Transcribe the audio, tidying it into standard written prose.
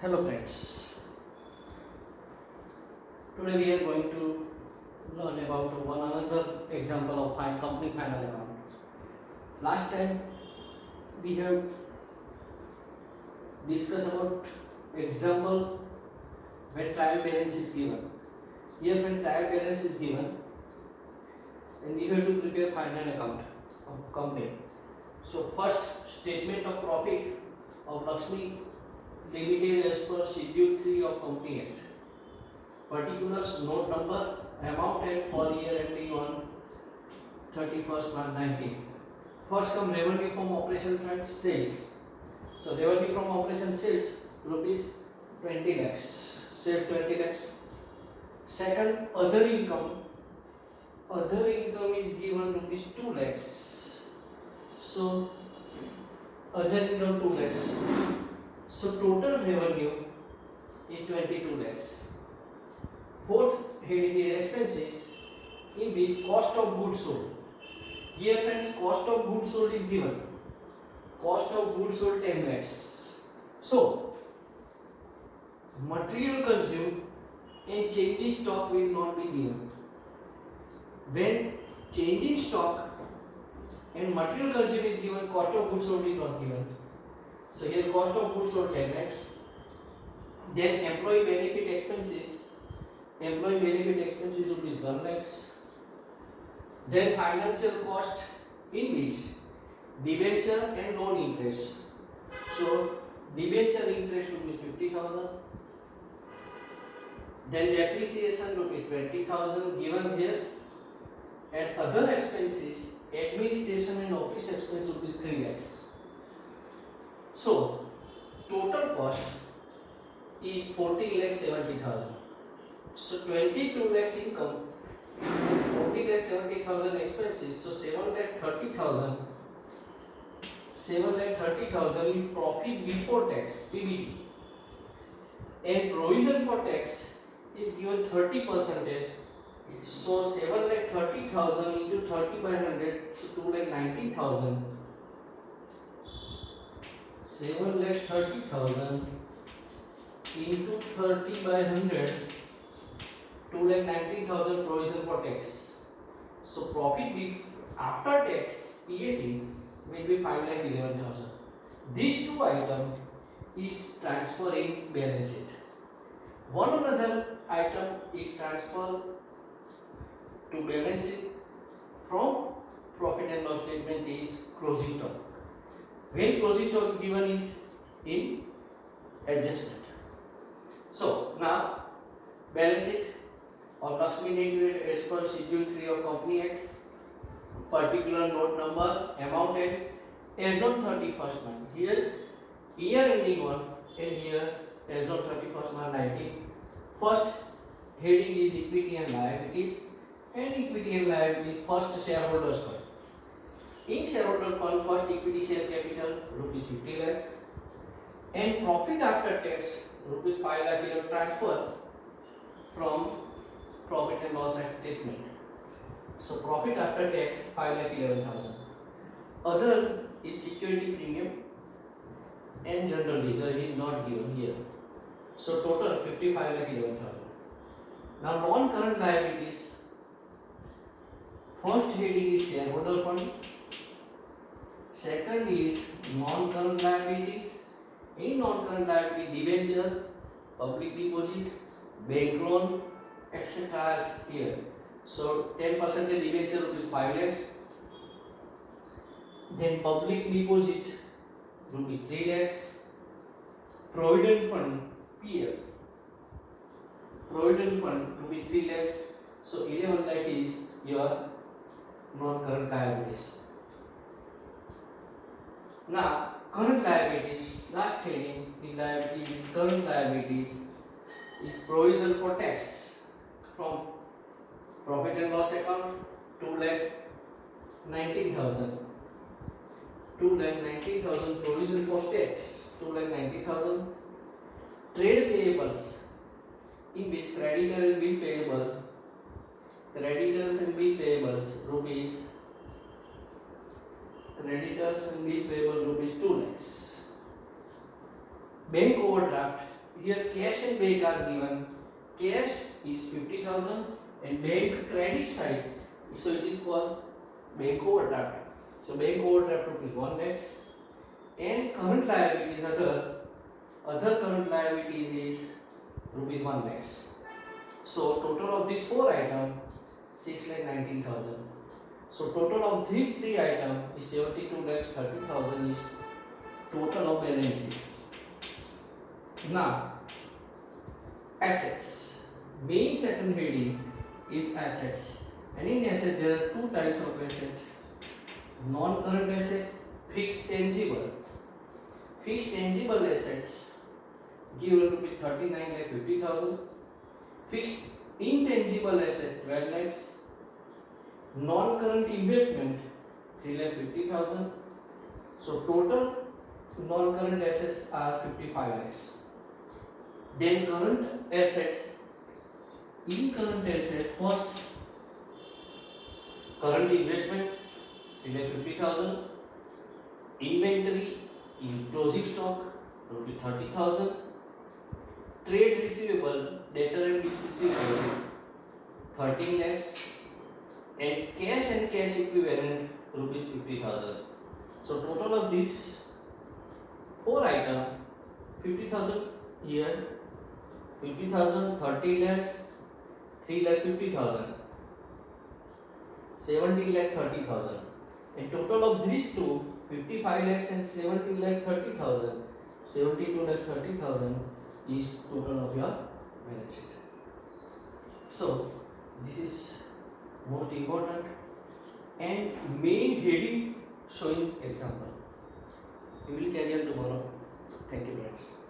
Hello friends, today we are going to learn about one another example of company final account. Last time we have discussed about example when trial balance is given. Here when trial balance is given and you have to prepare final account of company. So first statement of profit of Lakshmi Limited as per Schedule 3 of Company Act. Particulars, note number, amount and for year ending on 31st March 19. First come revenue from operation front sales. So revenue from operation sales rupees 20 lakhs. Sale 20 lakhs. Second, other income. Other income is given rupees 2 lakhs. So other income 2 lakhs. So total revenue is 22 lakhs. Fourth heading is expenses, in which cost of goods sold. Here friends, cost of goods sold is given. Cost of goods sold 10 lakhs. So material consumed and change in stock will not be given. When change in stock and material consumed is given, cost of goods sold is not given. So here cost of goods sold 10 lakhs. Then employee benefit expenses. Employee benefit expenses rupees 1 lakhs. Then financial cost, in which debenture and loan interest. So debenture interest rupees 50,000. Then depreciation rupees 20,000 given here. And other expenses, administration and office expense rupees 3 lakhs. So total cost is 14 lakhs 70,000. So 22 lakhs income, 40 lakhs 70,000 expenses. So 7 lakh 30,000. 7 lakh 30,000 in profit before tax (PBT). And provision for tax is given 30%. So 7 lakh 30,000 into 30 by 100, so 2 lakh 19,000. 7 lakh 30,000 into 30 by 100, 2 lakh 19,000 provision for tax. So profit after tax PAT will be 5 lakh 11,000. These two items is transfer in balance sheet. One another item is transfer to balance sheet from profit and loss statement is closing stock. When closing stock given is in adjustment. So now balance sheet of Lakshmi Limited as per Schedule 3 of Company Act. Particular note number, amount and as on 31st March. Here year ending on and here as on 31st March 19. First heading is equity and liabilities, and equity and liabilities first shareholders fund. In shareholder fund, first equity share capital rupees 50 lakhs and profit after tax rupees 5 lakh transfer from profit and loss statement. So profit after tax 5 lakh 11,000. Other is security premium and general reserve is not given here. So total 55 lakh 11,000. Now non-current liabilities. First heading is shareholder fund. Second is non-current liabilities. In non-current liability, debenture, public deposit, bank loan, etc. here. So 10% debenture rupees 5 lakhs. Then public deposit rupees 3 lakhs. Provident fund PF. Provident fund rupees 3 lakhs. So 11 lakh is your non-current liabilities. Now current liabilities, last heading in liabilities, current liabilities is provision for tax from profit and loss account 2 lakh 19,000. 2 lakh 19,000 provision for tax 2 lakh 90,000. Trade payables, in which creditor and bill payable, creditors and bill payables rupees, creditors and bill payable rupees 2 lakhs. Bank overdraft here cash and bank are given. Cash is 50,000 and bank credit side, so it is called bank overdraft. So bank overdraft rupees 1 lakhs, and current liabilities, other current liabilities is rupees 1 lakhs. So total of these four items 6,19,000. So total of these three items is 72,30,000 is total of balance sheet. Now assets. Main second heading is assets. And in assets there are two types of assets. Non-current asset, fixed tangible. Fixed tangible assets given to be 39,50,000. Fixed intangible asset 12 lakhs. Non-current investment 3,50,000. So total non-current assets are 55 lakhs. Then current assets. In current asset, first current investment 3,50,000. Inventory in closing stock rupees 30,000. Trade receivable, debtor and bills receivable 13 lakhs. And cash equivalent rupees 50,000. So total of these four items 50,000 here, 50,000, 30 lakhs, 3 lakh 50,000, 17 lakh 30,000. And total of these two 55 lakhs and 17 lakh 30,000, 72 lakh 30,000 is total of your balance sheet. So this is most important and main heading showing example. We will carry on tomorrow. Thank you friends.